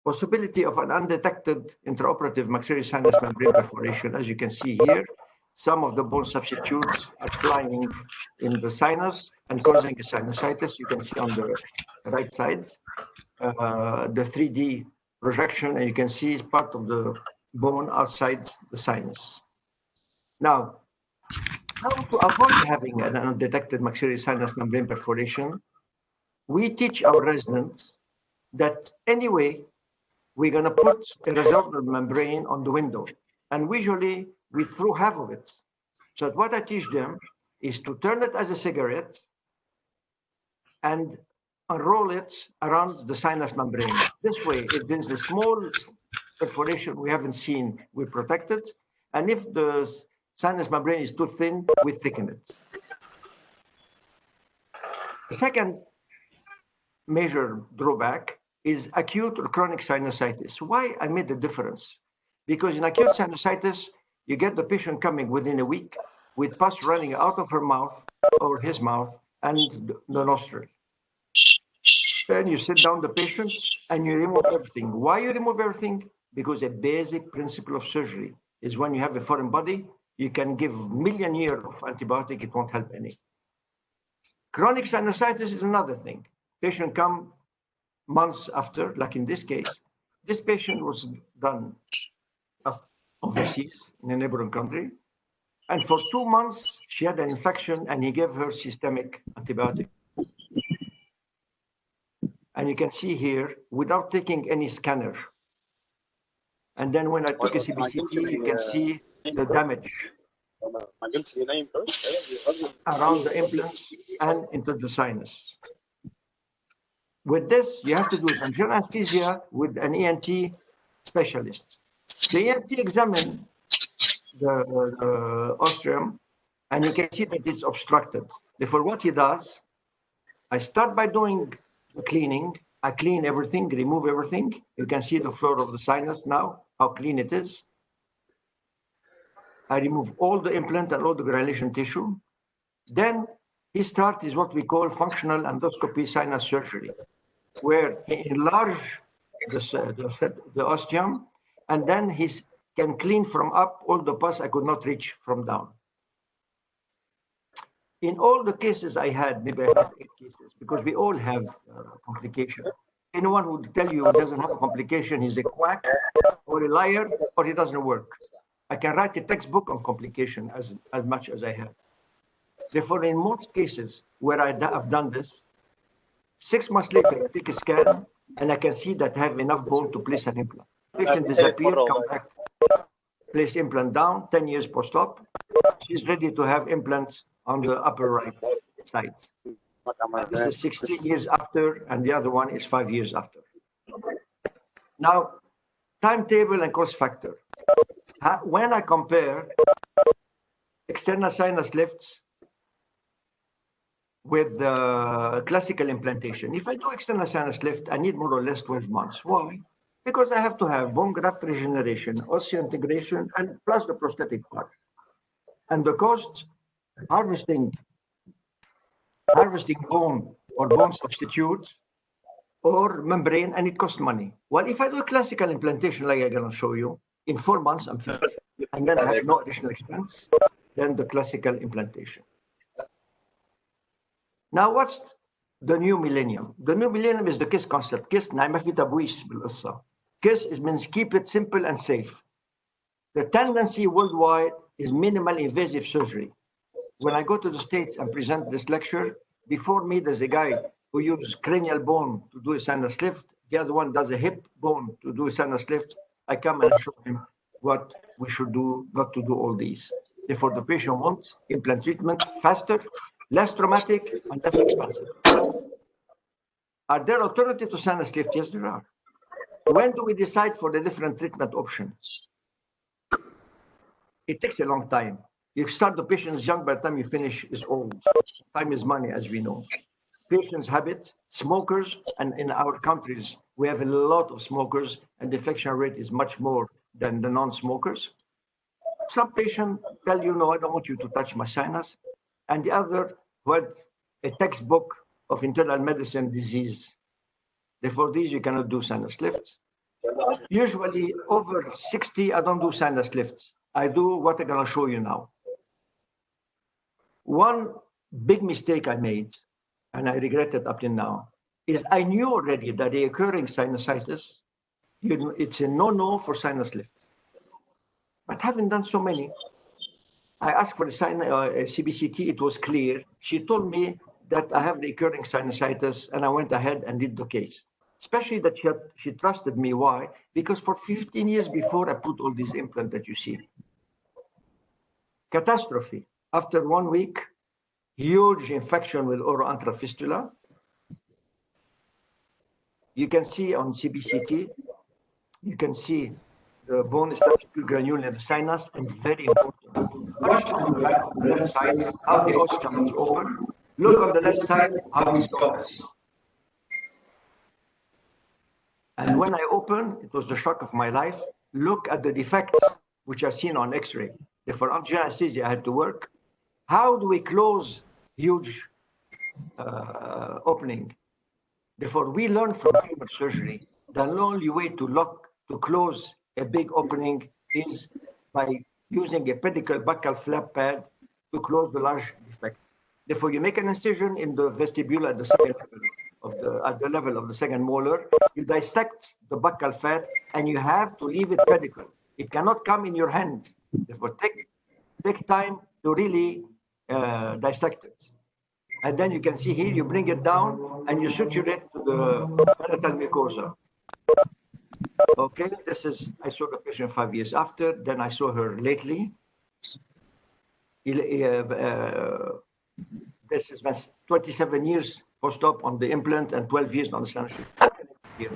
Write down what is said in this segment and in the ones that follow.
Possibility of an undetected intraoperative maxillary sinus membrane perforation. As you can see here, some of the bone substitutes are flying in the sinus and causing a sinusitis. You can see on the right side the 3D projection, and you can see part of the bone outside the sinus. Now, how to avoid having an undetected maxillary sinus membrane perforation? We teach our residents that anyway, we're going to put a resorbable membrane on the window, and usually we throw half of it. So what I teach them is to turn it as a cigarette and unroll it around the sinus membrane. This way, if there's a small perforation we haven't seen, we protect it. And if the sinus membrane is too thin, we thicken it. The second major drawback is acute or chronic sinusitis. Why I made the difference? Because in acute sinusitis, you get the patient coming within a week with pus running out of her mouth or his mouth and the nostril. Then you sit down the patient and you remove everything. Why you remove everything? Because a basic principle of surgery is when you have a foreign body, you can give million years of antibiotic, it won't help any. Chronic sinusitis is another thing. Patient come months after, like in this case. This patient was done overseas in a neighboring country. And for 2 months, she had an infection and he gave her systemic antibiotic. And you can see here, without taking any scanner. And then when I took a CBCT, you can see the damage around the implants and into the sinus. With this, you have to do general anesthesia with an ENT specialist. The ENT examine the ostium, and you can see that it's obstructed. Therefore, what he does, I start by doing the cleaning. I clean everything, remove everything. You can see the floor of the sinus now, how clean it is. I remove all the implant and all the granulation tissue. Then he starts is what we call functional endoscopy sinus surgery, where he enlarge the ostium, and then he can clean from up all the pus I could not reach from down. In all the cases I had, maybe I had 8 cases, because we all have complication. Anyone who tell you doesn't have a complication, he's a quack or a liar, or he doesn't work. I can write a textbook on complication as much as I have. Therefore, in most cases where I've done this, 6 months later, I take a scan and I can see that I have enough bone to place an implant. Patient disappear, come back, place implant down, 10 years post-op. She's ready to have implants on the upper right side. This is 16 years after, and the other one is 5 years after. Now, timetable and cost factor. When I compare external sinus lifts with the classical implantation, if I do external sinus lift, I need more or less 12 months. Why? Because I have to have bone graft regeneration, osseointegration, and plus the prosthetic part. And the cost, harvesting bone or bone substitute or membrane, and it costs money. Well, if I do a classical implantation like I'm going to show you, in 4 months I'm finished. And then I have no additional expense than the classical implantation. Now, what's the new millennium? The new millennium is the KISS concept. KISS ما في تبويس بالقصة. KISS means keep it simple and safe. The tendency worldwide is minimal invasive surgery. When I go to the States and present this lecture, before me there's a guy who uses cranial bone to do a sinus lift. The other one does a hip bone to do a sinus lift. I come and show him what we should do not to do all these. Therefore, the patient wants implant treatment faster, less traumatic, and less expensive. Are there alternatives to sinus lift? Yes, there are. When do we decide for the different treatment options? It takes a long time. You start the patient is young, by the time you finish is old. Time is money, as we know. Patients' habit, smokers, and in our countries, we have a lot of smokers, and the infection rate is much more than the non-smokers. Some patients tell you, no, I don't want you to touch my sinus. And the other who had a textbook of internal medicine disease. Therefore, these you cannot do sinus lifts. Usually over 60, I don't do sinus lifts. I do what I'm going to show you now. One big mistake I made, and I regret it up till now, is I knew already that the occurring sinusitis, it's a no-no for sinus lift. But having done so many, I asked for a CBCT, it was clear. She told me that I have the recurring sinusitis, and I went ahead and did the case. Especially that she trusted me. Why? Because for 15 years before I put all these implants that you see. Catastrophe. After 1 week, huge infection with oroantral fistula. You can see on CBCT, you can see the bone is substitute granule in the sinus, and very important. First, on the left side, how the ostrum is open. Look on the left side, how it's opens. And when I opened, it was the shock of my life. Look at the defects, which are seen on X-ray. Therefore, under anesthesia, I had to work. How do we close huge opening? Therefore, we learn from femur surgery that the only way to close a big opening is by using a pedicle buccal flap pad to close the large defect. Therefore, you make an incision in the vestibule at the second level at the level of the second molar. You dissect the buccal fat, and you have to leave it pedicle. It cannot come in your hand. Therefore, take time to really dissect it. And then you can see here, you bring it down and you suture it to the palatal mucosa. Okay, this is, I saw the patient 5 years after, then I saw her lately. This is 27 years post-op on the implant and 12 years on the sinus. If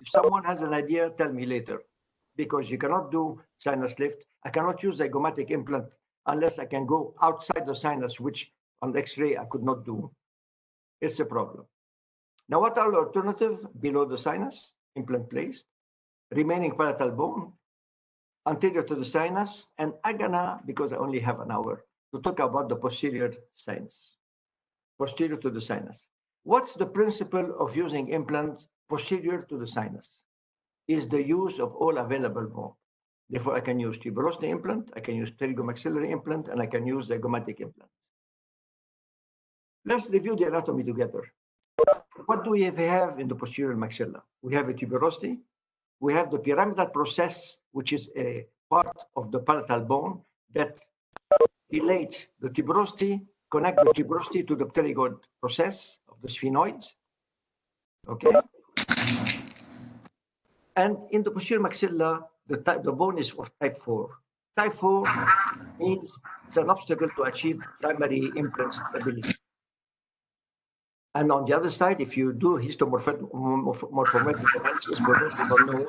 someone has an idea, tell me later. Because you cannot do sinus lift. I cannot use zygomatic implant unless I can go outside the sinus, which on the X-ray I could not do. It's a problem. Now, what are the alternatives below the sinus? Implant placed, remaining palatal bone, anterior to the sinus, and I'm gonna, because I only have an hour, to talk about the posterior sinus, posterior to the sinus. What's the principle of using implants posterior to the sinus? Is the use of all available bone. Therefore, I can use tuberosity implant, I can use pterygomaxillary implant, and I can use zygomatic implant. Let's review the anatomy together. What do we have in the posterior maxilla? We have a tuberosity. We have the pyramidal process, which is a part of the palatal bone that relates the tuberosity, connect the tuberosity to the pterygoid process of the sphenoids. Okay. And in the posterior maxilla, the bone is of type 4. Type 4 means it's an obstacle to achieve primary implant stability. And on the other side, if you do histomorphometric analysis, for those who don't know,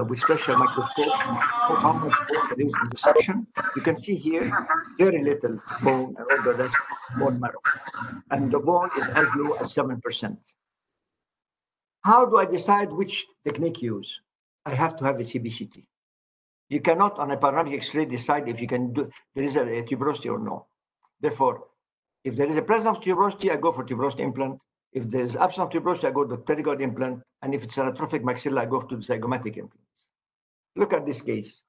with special microscope, how much bone there is in the section. You can see here very little bone and all the rest bone marrow. And the bone is as low as 7%. How do I decide which technique use? I have to have a CBCT. You cannot, on a panoramic X-ray, decide if you can do, there is a tuberosity or no. Therefore, if there is a presence of tuberosity, I go for tuberosity implant. If there is absence of tuberosity, I go to Terragoid implant. And if it's an atrophic maxilla, I go to the zygomatic implants. Look at this case.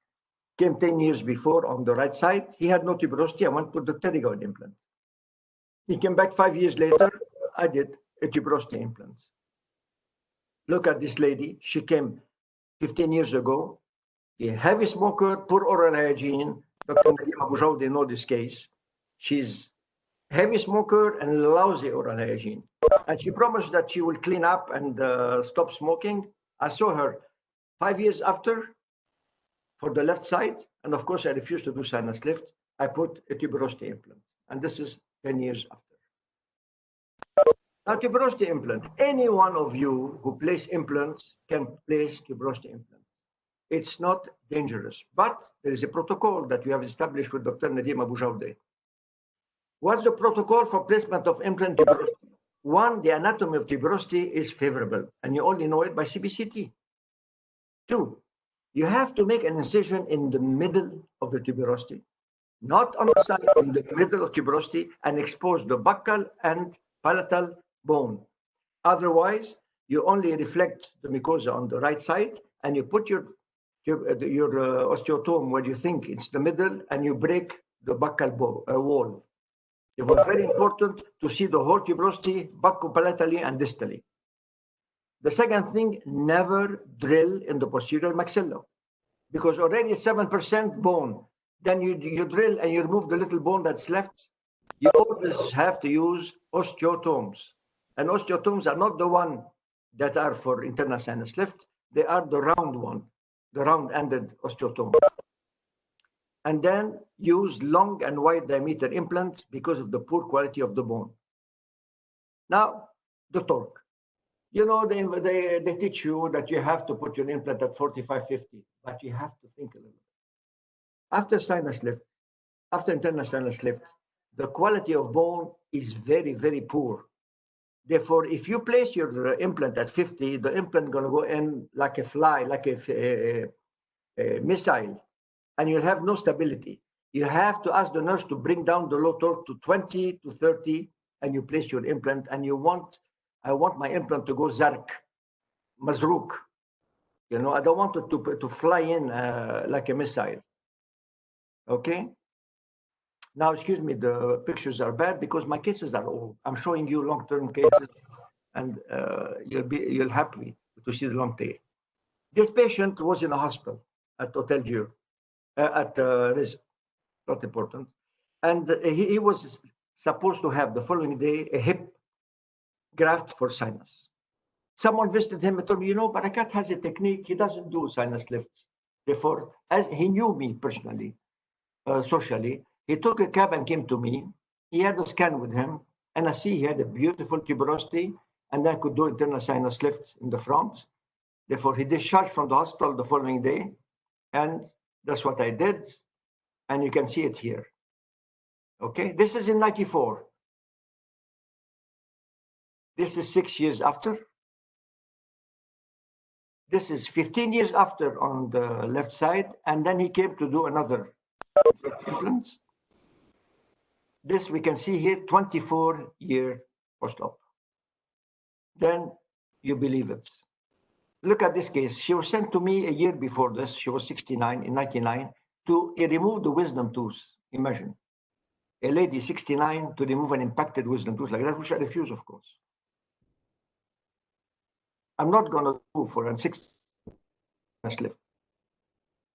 Came 10 years before on the right side. He had no tuberosity. I went to the Terragoid implant. He came back 5 years later. I did a tuberosity implant. Look at this lady. She came 15 years ago. A heavy smoker, poor oral hygiene. Dr. Nabil, they know this case. She's heavy smoker and lousy oral hygiene. And she promised that she will clean up and stop smoking. I saw her 5 years after for the left side. And of course, I refused to do sinus lift. I put a tuberosity implant. And this is 10 years after. Now, tuberosity implant. Any one of you who place implants can place tuberosity implant. It's not dangerous, but there is a protocol that we have established with Dr. Nadim Abu Jawde. What's the protocol for placement of implant tuberosity? One, the anatomy of tuberosity is favorable, and you only know it by CBCT. Two, you have to make an incision in the middle of the tuberosity, not on the side, in the middle of tuberosity, and expose the buccal and palatal bone. Otherwise, you only reflect the mucosa on the right side, and you put your osteotome where you think it's the middle, and you break the buccal wall. It was very important to see the whole tuberosity, buccopalatally and distally. The second thing, never drill in the posterior maxilla, because already 7% bone. Then you drill and you remove the little bone that's left. You always have to use osteotomes. And osteotomes are not the one that are for internal sinus lift. They are the round one, the round-ended osteotome. And then use long and wide diameter implants because of the poor quality of the bone. Now, the torque. You know, they teach you that you have to put your implant at 45, 50, but you have to think a little bit. After sinus lift, after internal sinus lift, the quality of bone is very, very poor. Therefore, if you place your implant at 50, the implant going to go in like a fly, like a missile, and you'll have no stability. You have to ask the nurse to bring down the low torque to 20 to 30, and you place your implant, and I want my implant to go zark, mazrouk. You know, I don't want it to fly in like a missile. Okay? Now, excuse me, the pictures are bad because my cases are old. I'm showing you long-term cases, and you'll happy to see the long tail. This patient was in a hospital at Hotel Dieu, at Riz, not important, and he was supposed to have the following day a hip graft for sinus. Someone visited him and told me, you know, Barakat has a technique. He doesn't do sinus lifts. Therefore, as he knew me personally, socially, he took a cab and came to me. He had a scan with him, and I see he had a beautiful tuberosity, and I could do internal sinus lifts in the front. Therefore, he discharged from the hospital the following day, and that's what I did. And you can see it here. Okay, this is in 94. This is 6 years after. This is 15 years after on the left side, and then he came to do another implants. This we can see here, 24-year post-op. Then you believe it. Look at this case. She was sent to me a year before this. She was 69 in 99 to remove the wisdom tooth. Imagine a lady 69 to remove an impacted wisdom tooth like that, which I refuse, of course. I'm not going to do for a 6 lift.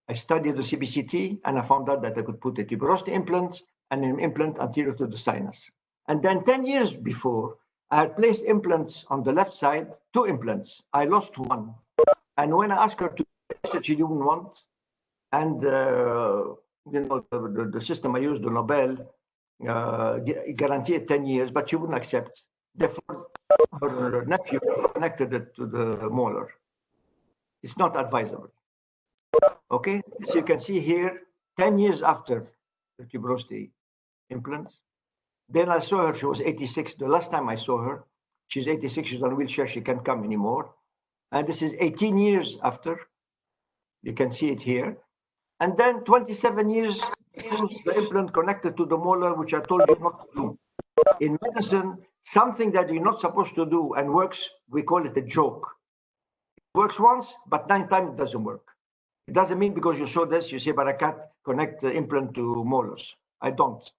I studied the CBCT and I found out that I could put a tuberosity implant and an implant anterior to the sinus. And then 10 years before, I had placed implants on the left side, 2 implants. I lost one. And when I asked her to place it, she didn't want. And you know, the system I used, the Nabil, guaranteed 10 years, but she wouldn't accept. Therefore, her nephew connected it to the molar. It's not advisable. Okay, so you can see here, 10 years after the tuberosity implants. Then I saw her, she was 86. The last time I saw her, she's 86, she's on a wheelchair, she can't come anymore. And this is 18 years after. You can see it here. And then 27 years, the implant connected to the molar, which I told you not to do. In medicine, something that you're not supposed to do and works, we call it a joke. It works once, but 9 times it doesn't work. It doesn't mean because you saw this, you say, Barakat, connect the implant to molars. I don't.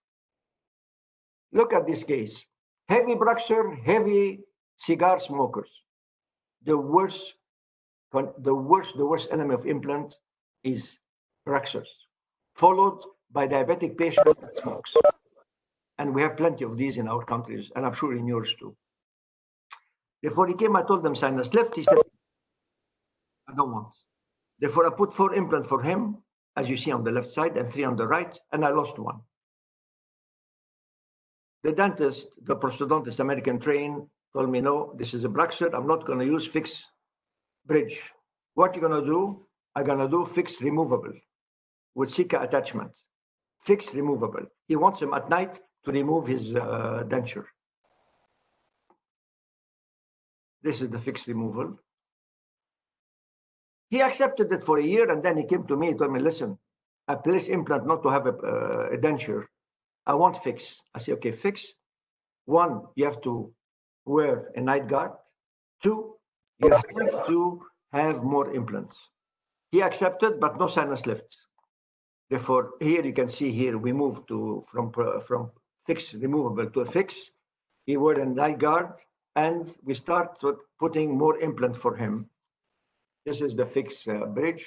Look at this case. Heavy bruxer, heavy cigar smokers. The worst enemy of implant is bruxers, followed by diabetic patient that smokes. And we have plenty of these in our countries, and I'm sure in yours too. Therefore, he came, I told them sinus left. He said, I don't want. Therefore, I put 4 implants for him, as you see on the left side, and 3 on the right, and I lost 1. The dentist, the prosthodontist, American trained, told me, no, this is a bruxer. I'm not going to use fixed bridge. What you're going to do, I'm going to do fixed removable with Sika attachment. Fixed removable. He wants him at night to remove his denture. This is the fixed removal. He accepted it for a year, and then he came to me and told me, listen, I place implant not to have a denture. I want fix. I say, okay, fix. 1, you have to wear a night guard. 2, you have to have more implants. He accepted, but no sinus lifts. Therefore, here you can see here we moved to from fixed removable to a fixed. He wore a night guard, and we start putting more implant for him. This is the fixed bridge.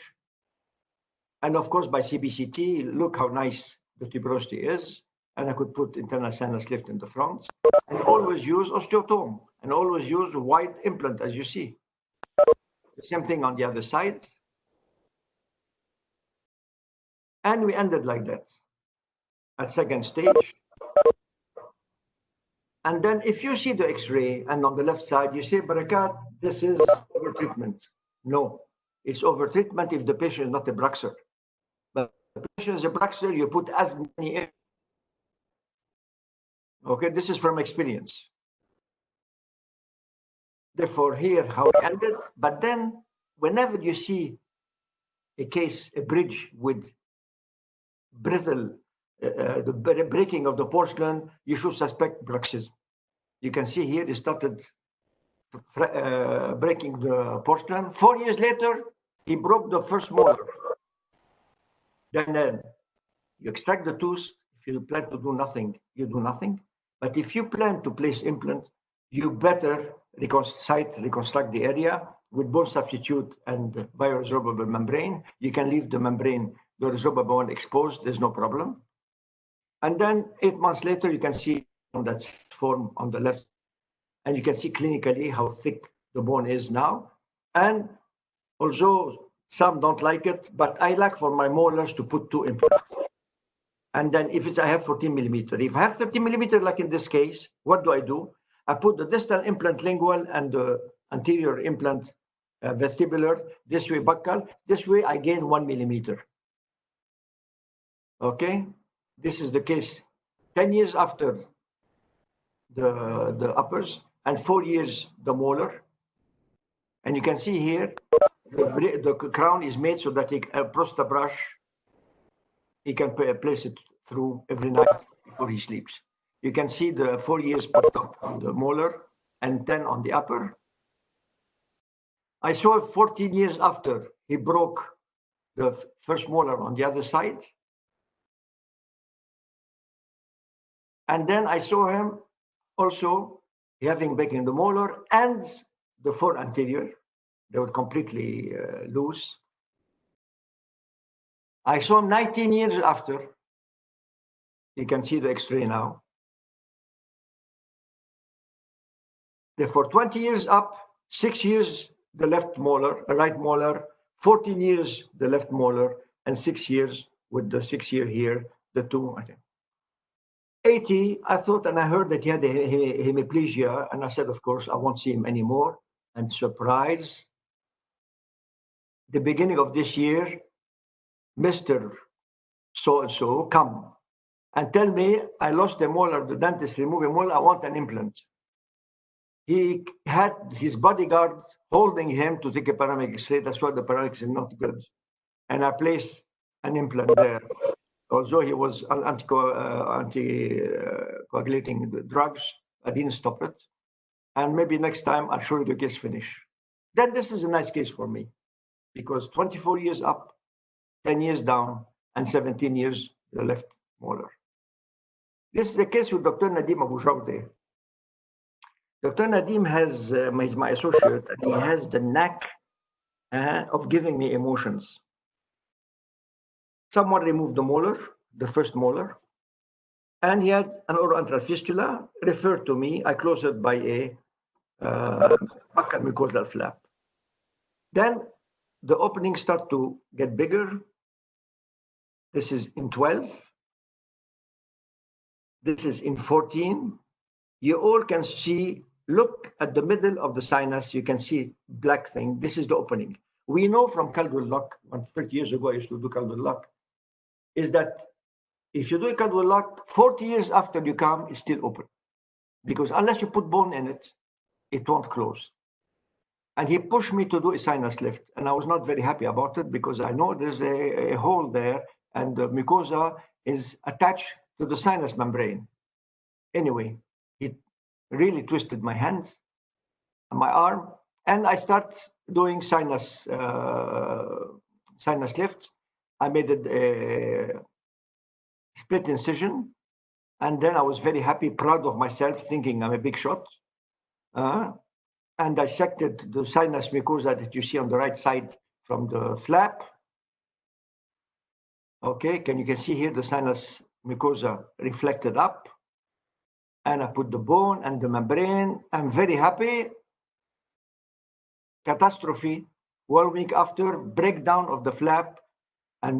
And of course, by CBCT, look how nice the tuberosity is. And I could put internal sinus lift in the front. And always use osteotome, and always use wide implant, as you see. The same thing on the other side. And we ended like that at second stage. And then if you see the X-ray, and on the left side, you say, Barakat, this is over-treatment. No, it's over-treatment if the patient is not a Bruxer. But if the patient is a Bruxer, you put as many in. Okay, this is from experience. Therefore, here how it ended. But then, whenever you see a case, a bridge with brittle, the breaking of the porcelain, you should suspect bruxism. You can see here, it started breaking the porcelain. 4 years later, he broke the first molar. Then you extract the tooth. If you plan to do nothing, you do nothing. But if you plan to place implant, you better reconstruct the area with bone substitute and bioresorbable membrane. You can leave the membrane, the resorbable bone exposed, there's no problem. And then 8 months later, you can see on that form on the left, and you can see clinically how thick the bone is now. And although some don't like it, but I like for my molars to put 2 implants. And then if it's, I have 14 millimeter. If I have 30 millimeter, like in this case, what do? I put the distal implant lingual and the anterior implant vestibular, this way buccal. This way I gain 1 millimeter. Okay, this is the case 10 years after the uppers and 4 years the molar. And you can see here, the crown is made so that a prosta brush, he can place it through every night before he sleeps. You can see the 4 years post-op on the molar and 10 on the upper. I saw 14 years after he broke the first molar on the other side. And then I saw him also having breaking the molar and the 4 anterior. They were completely loose. I saw him 19 years after. You can see the X-ray now. Therefore, 20 years up, 6 years the left molar, the right molar, 14 years the left molar, and 6 years with the 6 year here, the 2. 80, I thought, and I heard that he had a hemiplegia, and I said, of course, I won't see him anymore. And surprise, the beginning of this year, Mr. So-and-so come and tell me I lost a molar, the dentist removed a molar, I want an implant. He had his bodyguard holding him to take a panoramic X-ray. That's why the panoramic is not good. And I placed an implant there. Although he was anti-coagulating drugs, I didn't stop it. And maybe next time I'll show you the case finish. Then this is a nice case for me because 24 years up, 10 years down, and 17 years the left molar. This is the case with Dr. Nadim Abu Jawde. Dr. Nadim is my associate, and he has the knack of giving me emotions. Someone removed the molar, the first molar, and he had an oroantral fistula, referred to me. I closed it by a buccal mucosal flap. Then the openings start to get bigger. This is in 12. This is in 14. You all can see, look at the middle of the sinus, you can see black thing. This is the opening. We know from Caldwell lock, 30 years ago I used to do Caldwell lock, is that if you do a Caldwell lock, 40 years after you come, it's still open. Because unless you put bone in it, it won't close. And he pushed me to do a sinus lift. And I was not very happy about it because I know there's a hole there and the mucosa is attached to the sinus membrane. Anyway, it really twisted my hand and my arm. And I start doing sinus lift. I made a split incision, and then I was very happy, proud of myself, thinking I'm a big shot. And dissected the sinus mucosa that you see on the right side from the flap. Okay, you can see here the sinus mucosa reflected up. And I put the bone and the membrane. I'm very happy. Catastrophe. 1 week after, breakdown of the flap, and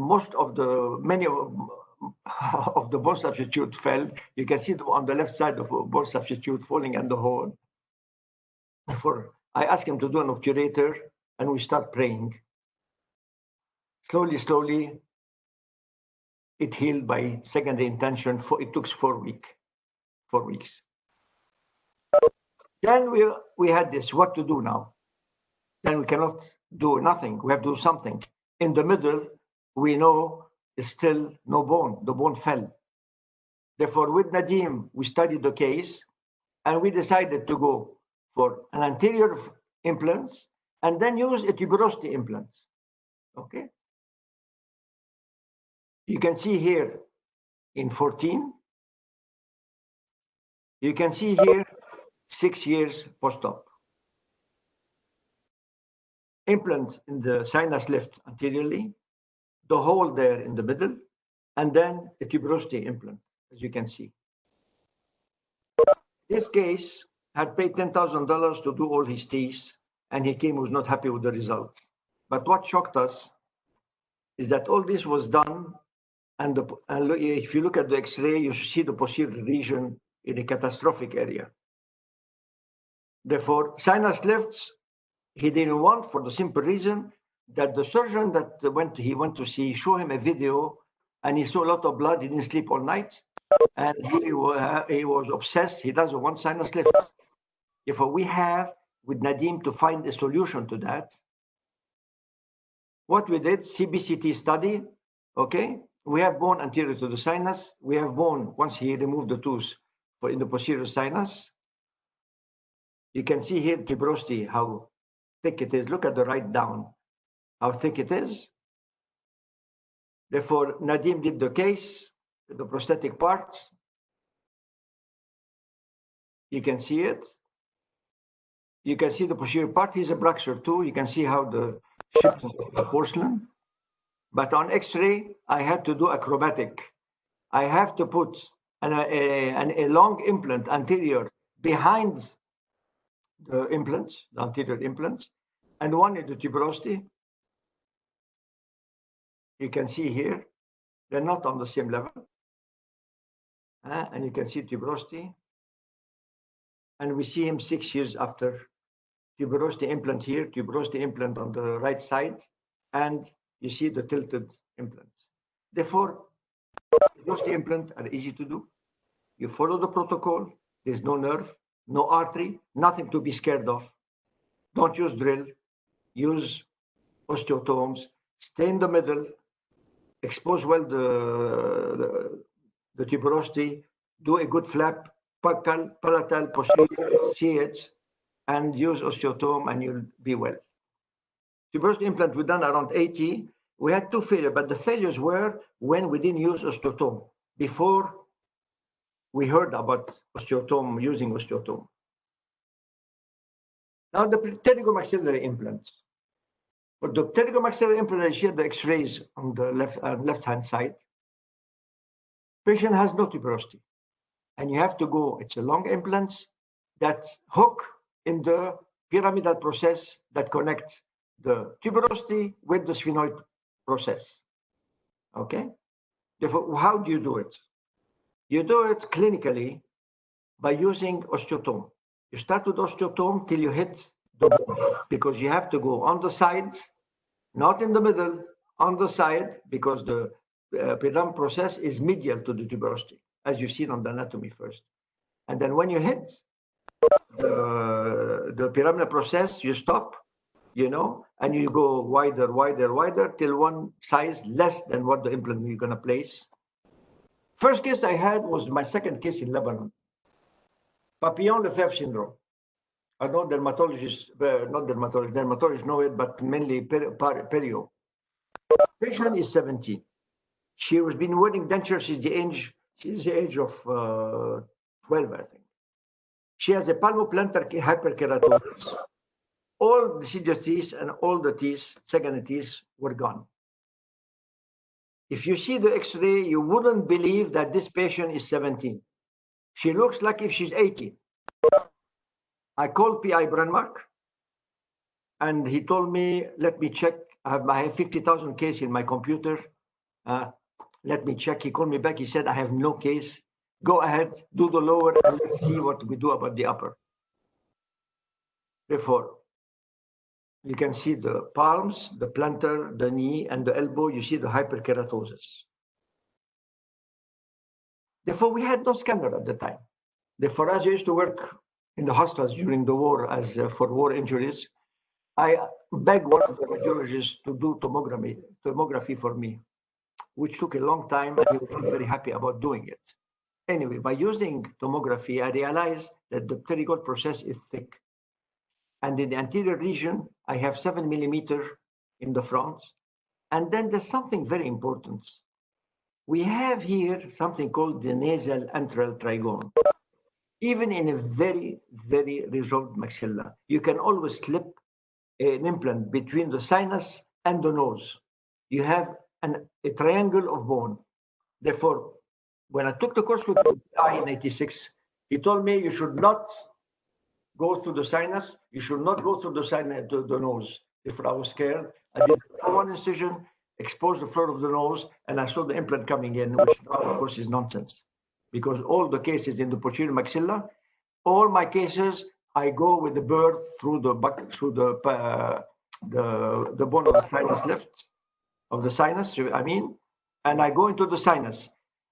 many of the bone substitute fell. You can see on the left side of bone substitute falling in the hole. Therefore, I asked him to do an obturator, and we start praying. Slowly, it healed by secondary intention. It took 4 weeks. Then we had this, what to do now? Then we cannot do nothing. We have to do something. In the middle, we know there's still no bone. The bone fell. Therefore, with Nadim, we studied the case, and we decided to go for an anterior implants and then use a tuberosity implant. Okay. You can see here in 14. You can see here 6 years post-op. Implant in the sinus lift anteriorly, the hole there in the middle, and then a tuberosity implant, as you can see. This case had paid $10,000 to do all his teeth, and he was not happy with the result. But what shocked us is that all this was done, and if you look at the X-ray, you see the posterior region in a catastrophic area. Therefore, sinus lifts, he didn't want, for the simple reason that the surgeon that he went to see showed him a video, and he saw a lot of blood. He didn't sleep all night, and he was obsessed. He doesn't want sinus lift. Therefore, we have with Nadim to find a solution to that. What we did, CBCT study. Okay, we have bone anterior to the sinus. We have bone once he removed the tooth in the posterior sinus. You can see here tuberosity, how thick it is. Look at the right down, how thick it is. Therefore, Nadim did the case, the prosthetic part. You can see it. You can see the posterior part. He's a Braxer too. You can see how the shape of the porcelain. But on X-ray, I had to do acrobatic. I have to put a long implant anterior behind the implants, the anterior implants, and one in the tuberosity. You can see here, they're not on the same level. And you can see tuberosity. And we see him 6 years after. Tuberosity implant here, tuberosity implant on the right side, and you see the tilted implants. Therefore, tuberosity implants are easy to do. You follow the protocol. There's no nerve, no artery, nothing to be scared of. Don't use drill. Use osteotomes. Stay in the middle. Expose well the tuberosity. Do a good flap, palatal, posterior, CH, and use osteotome, and you'll be well. Tuberosity implant we done around 80. We had 2 failures, but the failures were when we didn't use osteotome. Before we heard about osteotome, using osteotome. Now the pterygomaxillary implants. For the pterygomaxillary implant, you see the X-rays on the left-hand side. Patient has no tuberosity, and you have to go. It's a long implants that hook in the pyramidal process that connects the tuberosity with the sphenoid process. Okay? Therefore, how do you do it? You do it clinically by using osteotome. You start with osteotome till you hit the bone, because you have to go on the sides, not in the middle, on the side, because the pyramidal process is medial to the tuberosity, as you've seen on the anatomy first. And then when you hit the pyramidal process, you stop, and you go wider, till one size less than what the implant you're going to place. First case I had was my second case in Lebanon. Papillon-Lefebvre syndrome. I know dermatologists, not dermatologists, dermatologists know it, but mainly perio. Patient is 17. She has been wearing dentures since the age of 12, I think. She has a palmoplantar hyperkeratosis. All deciduous teeth and all the teeth, secondary teeth, were gone. If you see the X-ray, you wouldn't believe that this patient is 17. She looks like if she's 80. I called PI Brandmark, and he told me, let me check. I have 50,000 cases in my computer. Let me check. He called me back. He said, I have no case. Go ahead, do the lower, and let's see what we do about the upper. Therefore, you can see the palms, the plantar, the knee, and the elbow. You see the hyperkeratosis. Therefore, we had no scanner at the time. Therefore, as I used to work in the hospitals during the war as for war injuries, I begged one of the radiologists to do tomography for me, which took a long time, and he was not very happy about doing it. Anyway, by using tomography, I realized that the pterygoid process is thick. And in the anterior region, I have 7 millimeters in the front. And then there's something very important. We have here something called the nasal antral trigone. Even in a very, very resolved maxilla, you can always slip an implant between the sinus and the nose. You have a triangle of bone. Therefore, when I took the course with PI in 86, he told me you should not go through the sinus, you should not go through the sinus to the nose. If I was scared, I did for one incision, exposed the floor of the nose, and I saw the implant coming in, which now, of course, is nonsense. Because all the cases in the posterior maxilla, all my cases, I go with the bird through the bone of the sinus left, of the sinus, I mean, and I go into the sinus.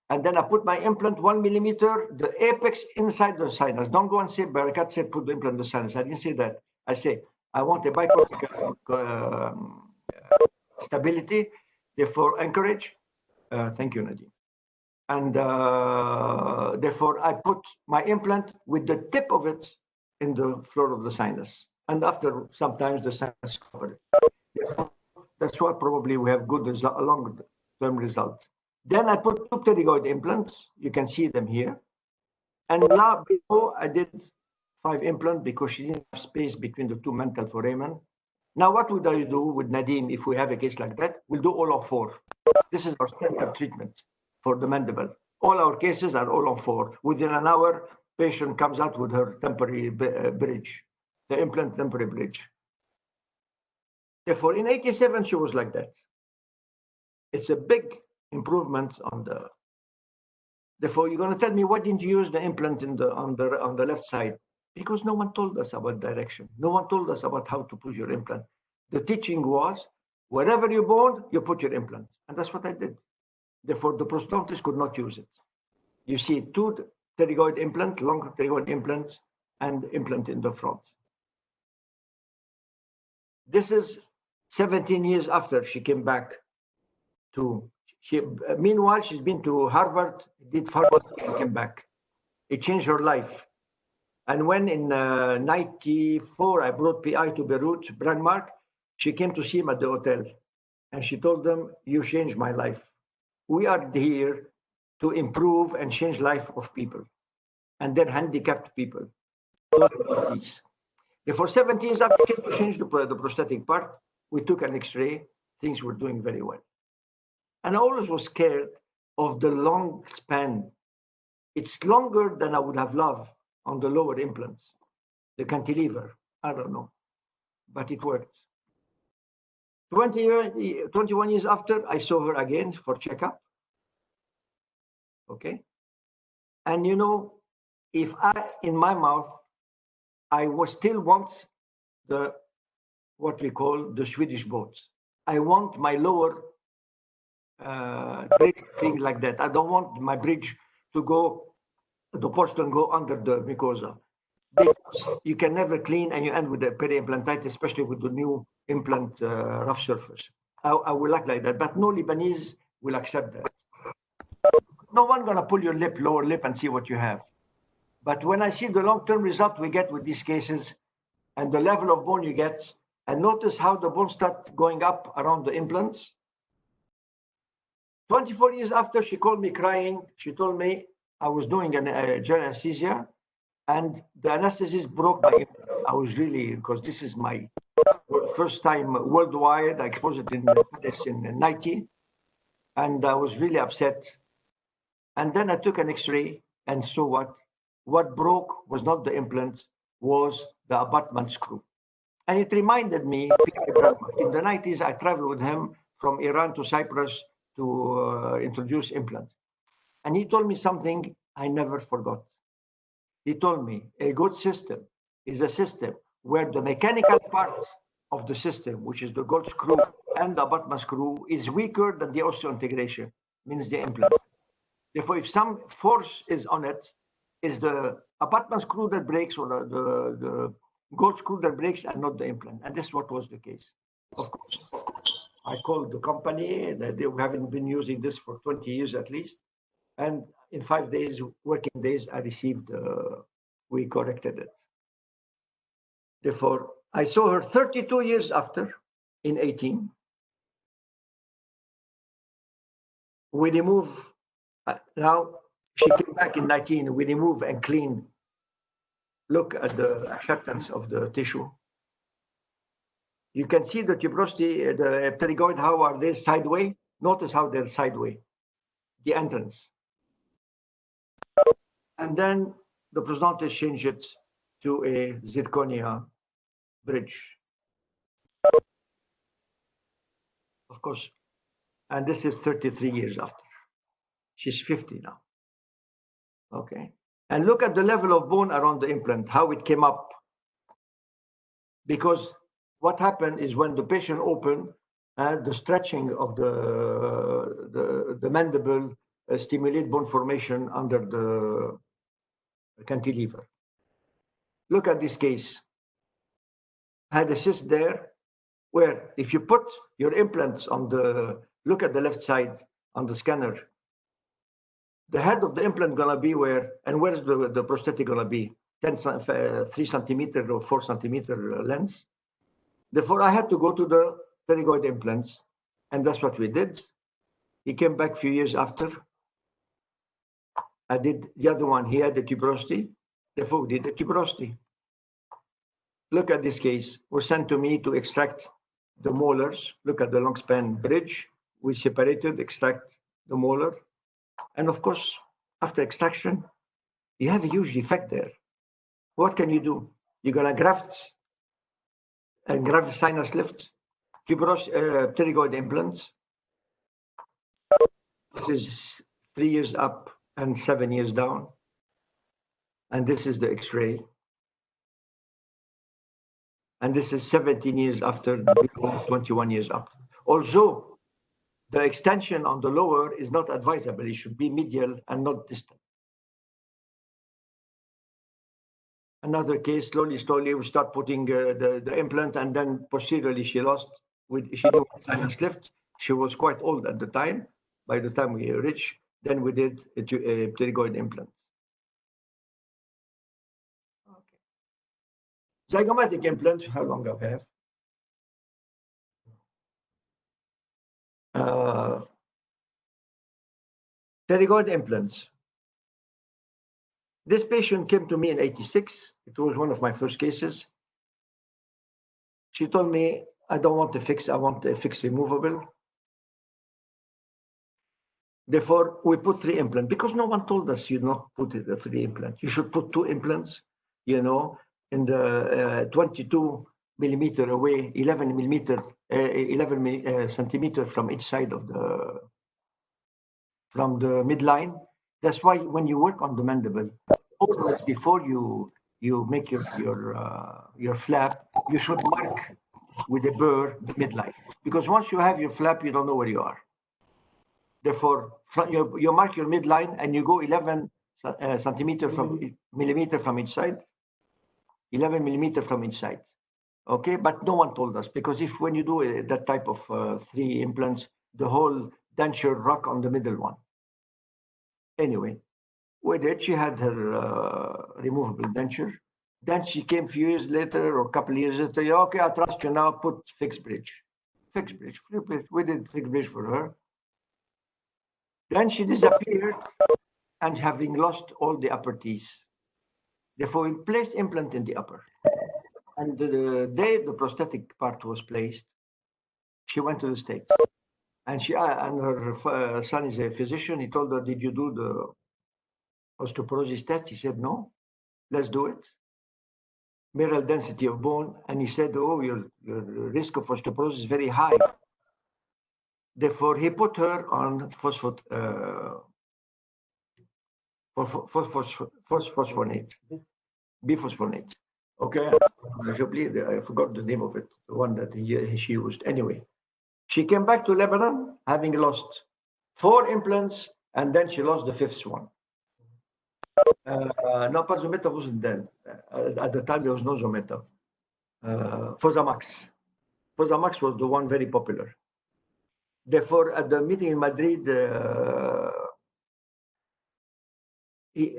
And then I put my implant 1 millimeter, the apex inside the sinus. Don't go and say, Barakat said, put the implant in the sinus. I didn't say that. I say, I want a bicortical stability, therefore encourage. Thank you, Nadim. And therefore, I put my implant with the tip of it in the floor of the sinus. And after sometimes the sinus covered. That's why probably we have good long-term results. Then I put 2 pterygoid implants. You can see them here. And now, before I did 5 implants because she didn't have space between the 2 mental foramen. Now, what would I do with Nadim if we have a case like that? We'll do all on 4. This is our standard treatment for the mandible. All our cases are all on 4. Within an hour, patient comes out with her temporary bridge, the implant temporary bridge. Therefore, in 87, she was like that. It's a big improvement on the. Therefore, you're going to tell me why didn't you use the implant on the left side? Because no one told us about direction. No one told us about how to put your implant. The teaching was wherever you bone, you put your implant, and that's what I did. Therefore, the prosthodontist could not use it. You see 2 pterygoid implants, long pterygoid implants, and implant in the front. This is 17 years after she came back to. Meanwhile, she's been to Harvard, did pharmacy, and came back. It changed her life. And when in 94, I brought PI to Beirut, Brandmark, she came to see him at the hotel. And she told them, you changed my life. We are here to improve and change life of people. And then handicapped people. Those are these. For 17 years after she came to change the prosthetic part, we took an X-ray. Things were doing very well. And I always was scared of the long span. It's longer than I would have loved on the lower implants. The cantilever, I don't know, but it worked. 21 years after, I saw her again for checkup. Okay. And you know, if in my mouth, I still want what we call the Swedish boat. I want my lower bridge thing like that. I don't want my bridge to go, the porcelain go under the mucosa. Because you can never clean and you end with the peri-implantitis, especially with the new implant rough surface. I will like that, but no Lebanese will accept that. No one gonna pull your lower lip and see what you have. But when I see the long-term result we get with these cases, and the level of bone you get. And notice how the bone starts going up around the implants. 24 years after, she called me crying. She told me I was doing a general anesthesia, and the anesthetist broke my implant. I was really, because this is my first time worldwide. I exposed it in Paris in 90, and I was really upset. And then I took an X-ray, and so what broke was not the implant, was the abutment screw. And it reminded me, in the 90s, I traveled with him from Iran to Cyprus to introduce implant. And he told me something I never forgot. He told me a good system is a system where the mechanical part of the system, which is the gold screw and the abutment screw, is weaker than the osseointegration, means the implant. Therefore, if some force is on it, is the abutment screw that breaks or the gold screw that breaks and not the implant. And this is what was the case. Of course, I called the company. They haven't been using this for 20 years at least. And in 5 days, working days, I received, we corrected it. Therefore, I saw her 32 years after, in 18. We remove, now she came back in 19, we remove and clean. Look at the acceptance of the tissue. You can see the tuberosity, the pterygoid, how are they sideways? Notice how they're sideways, the entrance. And then the prosthodontist changed it to a zirconia bridge. Of course, and this is 33 years after. She's 50 now. Okay. And look at the level of bone around the implant, how it came up. Because what happened is when the patient opened, the stretching of the mandible stimulate bone formation under the cantilever. Look at this case. Had a cyst there, where if you put your implants on the, look at the left side on the scanner, the head of the implant gonna be where, and where's the prosthetic gonna be? 3 centimeter or 4 centimeter length. Therefore, I had to go to the Terragoid Implants, and that's what we did. He came back a few years after. I did the other one. He had the tuberosity. Therefore, we did the tuberosity. Look at this case. Was sent to me to extract the molars. Look at the long span bridge. We separated, extract the molar. And of course, after extraction, you have a huge defect there. What can you do? You're gonna graft and graft sinus lift, pterygoid implants. This is 3 years up and 7 years down. And this is the X-ray. And this is 17 years after, 21 years up. Also, the extension on the lower is not advisable. It should be medial and not distal. Another case, slowly, we start putting the implant, and then posteriorly she lost. She did sinus lift. She was quite old at the time. By the time we reached, then we did a pterygoid implant. Okay. Zygomatic implant, how long do I have? Terragoid implants. This patient came to me in 86. It was one of my first cases. She told me, I don't want a fix, I want a fix removable. Therefore, we put 3 implants because no one told us you not put the 3 implants. You should put 2 implants, you know, in the 22 millimeter away, 11 centimeter from each side of from the midline. That's why when you work on the mandible, always before you make your flap, you should mark with a burr the midline, because once you have your flap, you don't know where you are. Therefore, you mark your midline and you go 11 millimeter from each side, 11 millimeter from each side. Okay, but no one told us, because if when you do that type of 3 implants, the whole denture rock on the middle one. Anyway, we did. She had her removable denture. Then she came a few years later or a couple of years later. Okay, I trust you now. Put fixed bridge. Fixed bridge. We did fixed bridge for her. Then she disappeared, and having lost all the upper teeth. Therefore, we placed implant in the upper. And the day the prosthetic part was placed, she went to the States. And her son is a physician. He told her, did you do the osteoporosis test? He said, no. Let's do it. Mineral density of bone. And he said, oh, your risk of osteoporosis is very high. Therefore, he put her on phosphonate, biphosphonate. Okay, I forgot the name of it, the one that she used. Anyway, she came back to Lebanon having lost 4 implants, and then she lost the 5th one. No, but Zometa wasn't then. At the time, there was no Zometa. Fosamax. Fosamax was the one very popular. Therefore, at the meeting in Madrid,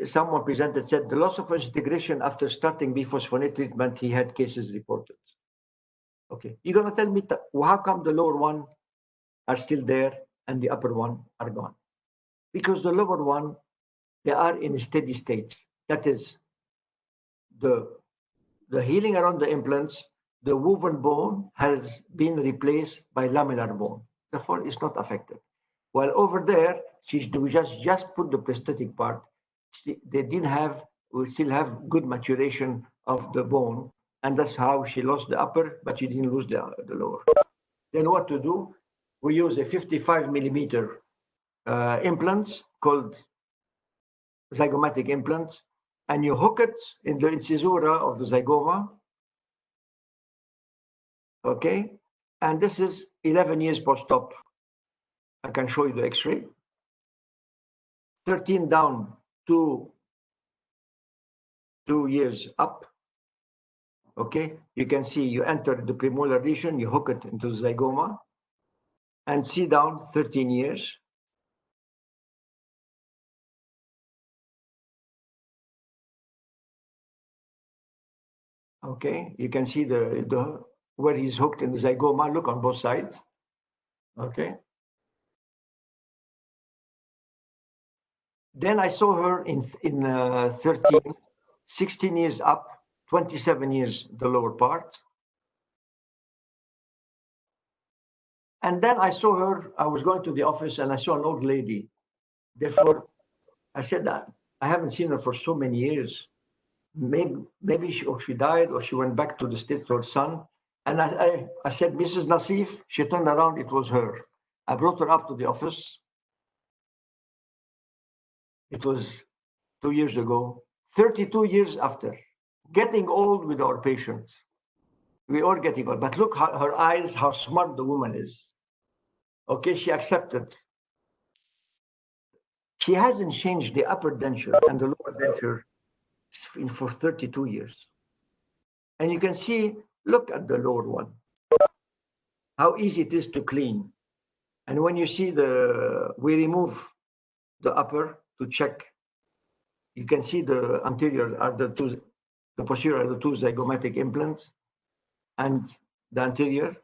someone presented, said the loss of integration after starting biphosphonate treatment, he had cases reported. Okay, you're going to tell me how come the lower one are still there and the upper one are gone? Because the lower one, they are in a steady state. That is, the healing around the implants, the woven bone has been replaced by lamellar bone. Therefore, it's not affected. While over there, we just put the prosthetic part. They didn't have, we still have good maturation of the bone, and that's how she lost the upper, but she didn't lose the lower. Then what to do? We use a 55 millimeter implants called Zygomatic Implants, and you hook it in the incisura of the zygoma. Okay, and this is 11 years post-op. I can show you the X-ray. 13 down, 2 years up. Okay, you can see you enter the premolar region, you hook it into the zygoma, and see down 13 years. Okay, you can see the where he's hooked in the zygoma. Look on both sides. Okay. Then I saw her in 16 years up, 27 years the lower part. And then I saw her, I was going to the office and I saw an old lady. Therefore, I said that I haven't seen her for so many years. Maybe she died or she went back to the States to her son. And I said, Mrs. Nassif, she turned around, it was her. I brought her up to the office. It was 2 years ago, 32 years after. Getting old with our patients. We are getting old, but look her eyes, how smart the woman is. Okay, she accepted. She hasn't changed the upper denture and the lower denture for 32 years. And you can see, look at the lower one, how easy it is to clean. And when you see we remove the upper to check, you can see the anterior are the posterior are the 2 zygomatic implants and the anterior.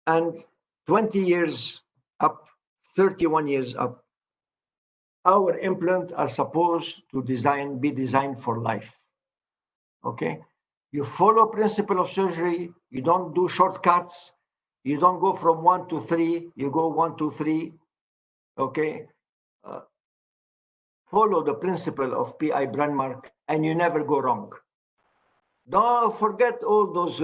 And 20 years up, 31 years up, our implants are supposed to be designed for life. Okay, you follow principle of surgery. You don't do shortcuts. You don't go from 1 to 3. You go 1 to 3. Okay, follow the principle of PI Brandmark, and you never go wrong. Don't forget all those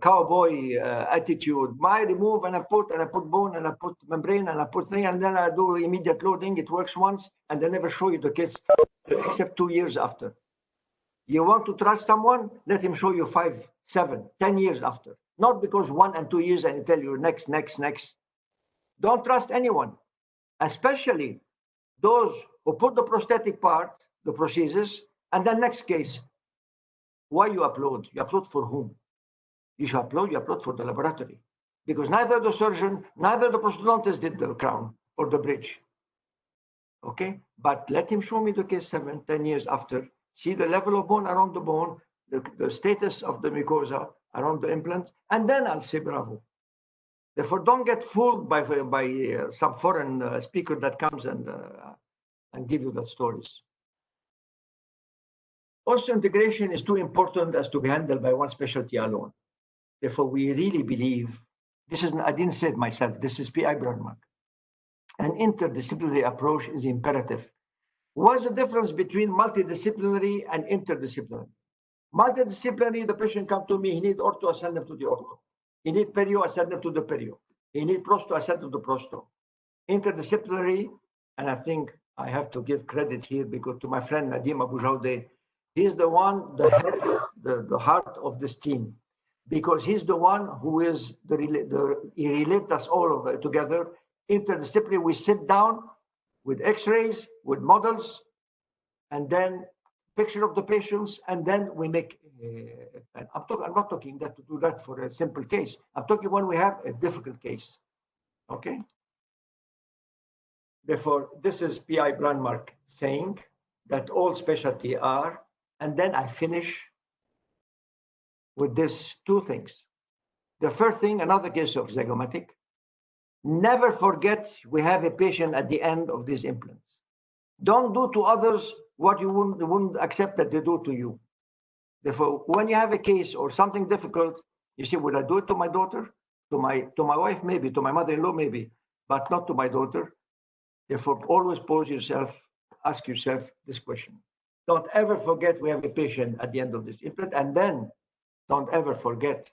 cowboy attitude. I remove and I put bone and I put membrane and I put thing and then I do immediate loading. It works once and they never show you the case except 2 years after. You want to trust someone? Let him show you 5, 7, 10 years after. Not because 1 and 2 years and he tell you next. Don't trust anyone, especially those who put the prosthetic part, the prosthesis, and then next case. Why you upload? You upload for whom? You upload for the laboratory. Because neither the surgeon, neither the prosthodontist did the crown or the bridge. Okay, but let him show me the case 7, 10 years after. See the level of bone around the bone, the status of the mucosa around the implant, and then I'll say bravo. Therefore, don't get fooled by some foreign speaker that comes and give you the stories. Osseointegration is too important as to be handled by one specialty alone. Therefore, we really believe, I didn't say it myself, this is P.I. Bradmark. An interdisciplinary approach is imperative. What's the difference between multidisciplinary and interdisciplinary? Multidisciplinary, the patient comes to me, he needs ortho, I send them to the ortho. He needs perio, I send them to the perio. He needs prosto, I send them to the prosto. Interdisciplinary, and I think I have to give credit here because to my friend Nadim Abu Jawde, he's the one, the head, the heart of this team, because he's the one who is he relates us all together. Interdisciplinary, we sit down with x-rays, with models, and then picture of the patients, and then we make, I'm not talking that to do that for a simple case. I'm talking when we have a difficult case, okay? Therefore, this is P.I. Brandmark saying that all specialty are, and then I finish with this two things. The first thing, another case of zygomatic. Never forget we have a patient at the end of these implants. Don't do to others what you wouldn't accept that they do to you. Therefore, when you have a case or something difficult, you say, would I do it to my daughter, to my wife, maybe, to my mother-in-law, maybe, but not to my daughter. Therefore, always ask yourself this question. Don't ever forget we have a patient at the end of this implant, and then don't ever forget.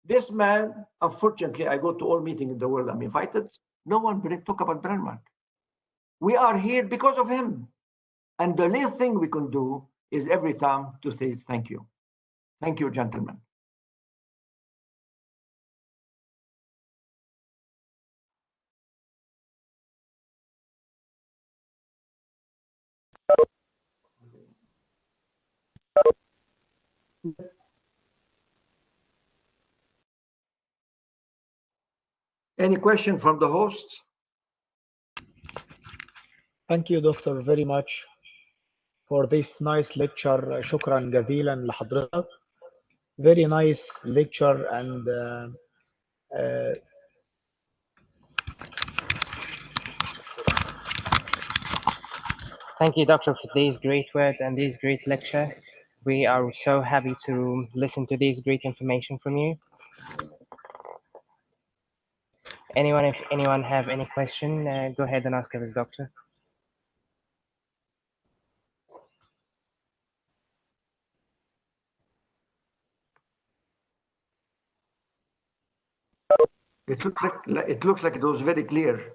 This man, unfortunately, I go to all meetings in the world, I'm invited. No one will talk about Brandmark. We are here because of him. And the little thing we can do is every time to say thank you. Thank you, gentlemen. Any question from the hosts? Thank you, Doctor, very much for this nice lecture. شكرا جزيلا لحضرتك. Very nice lecture and Thank you, Doctor, for these great words and this great lecture. We are so happy to listen to this great information from you. If anyone have any question, go ahead and ask us, Doctor. It looks like it was very clear.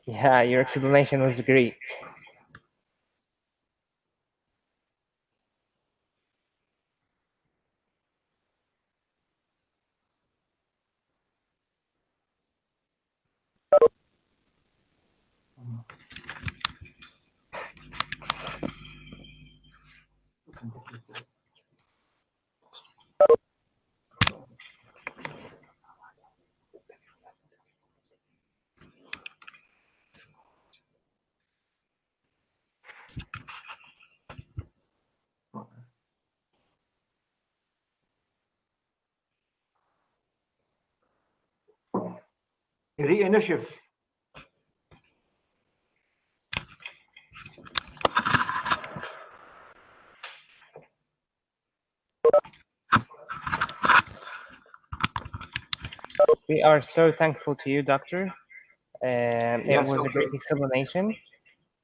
Yeah, your explanation was great. Reinitiate. We are so thankful to you, Doctor. It was okay. a great explanation.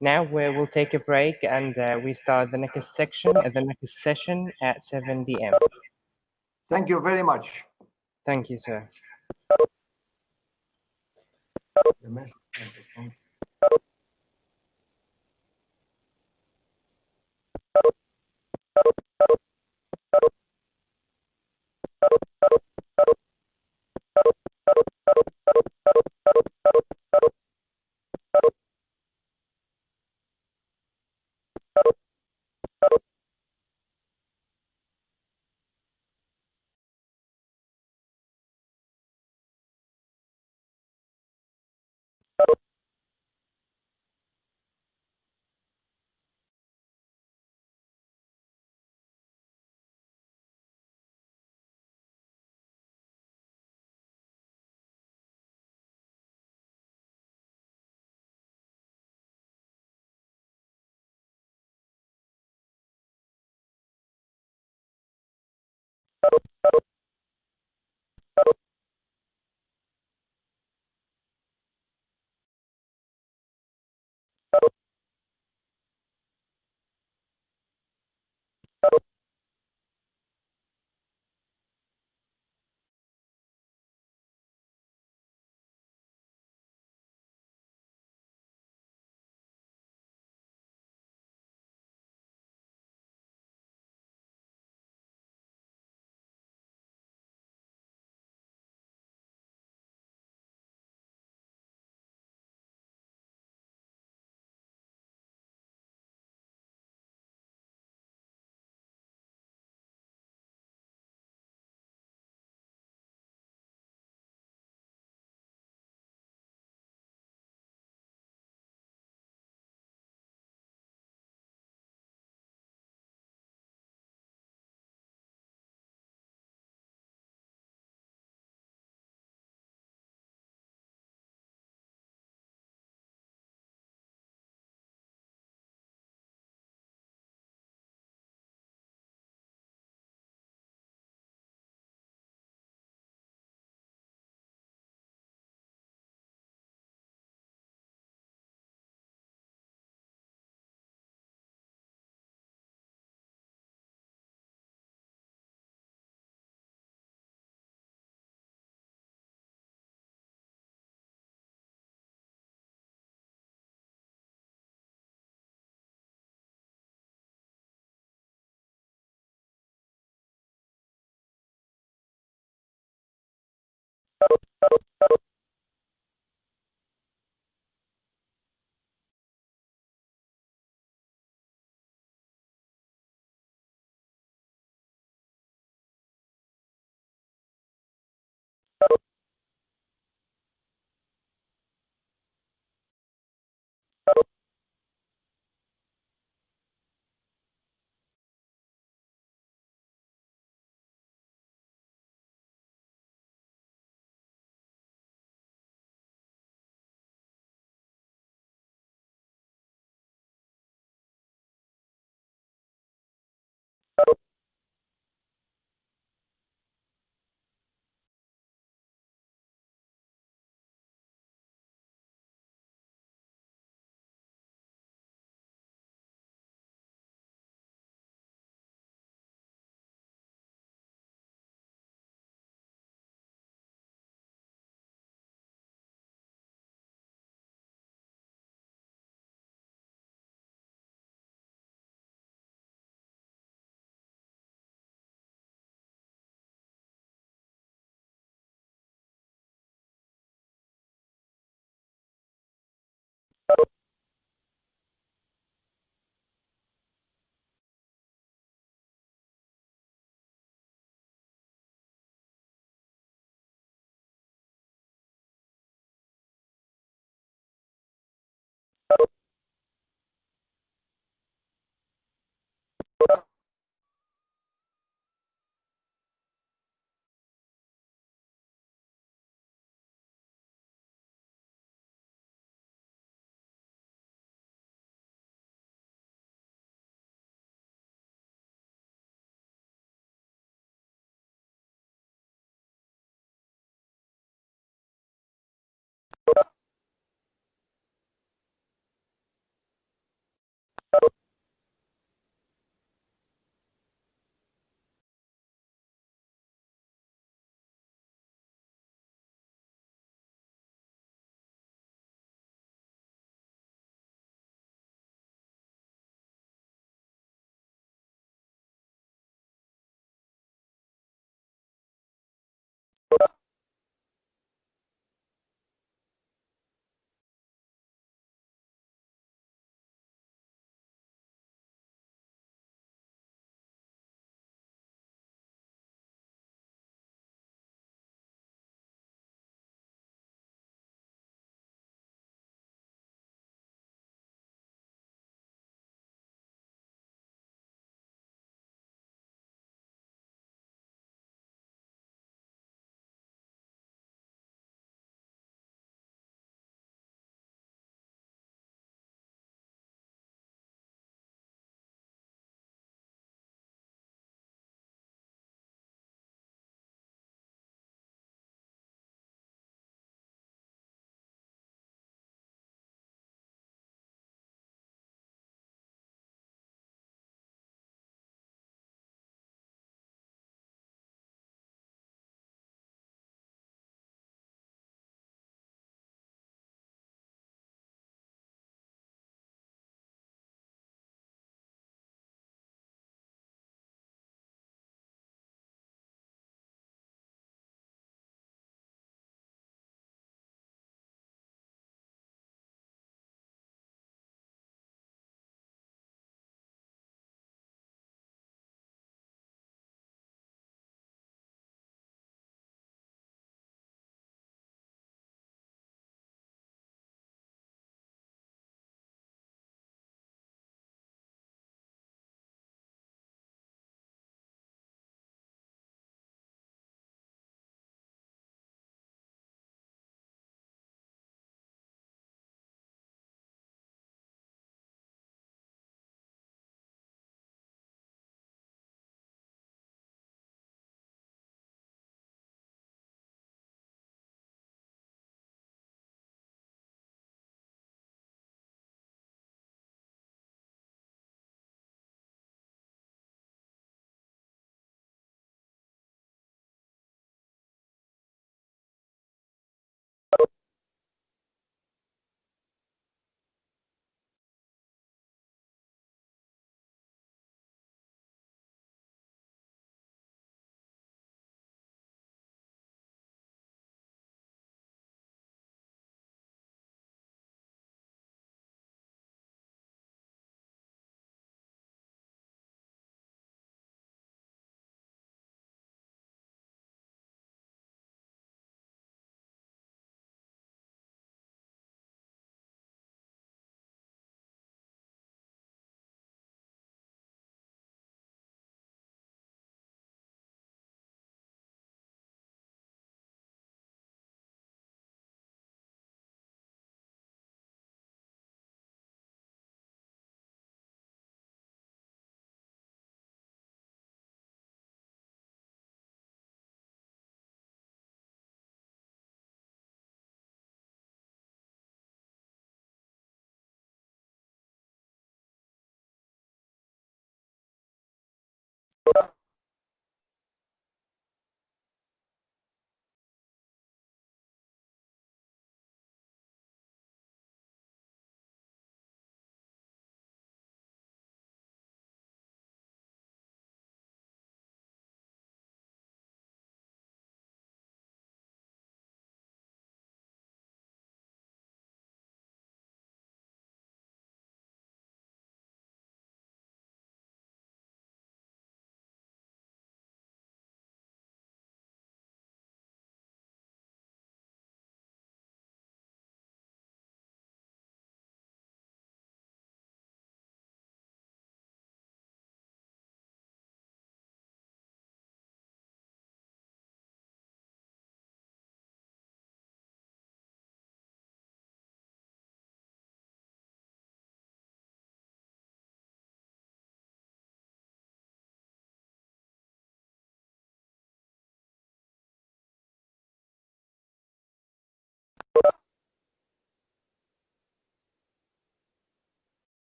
Now we will take a break and we start the next section at the next session at 7 p.m. Thank you very much. Thank you, sir.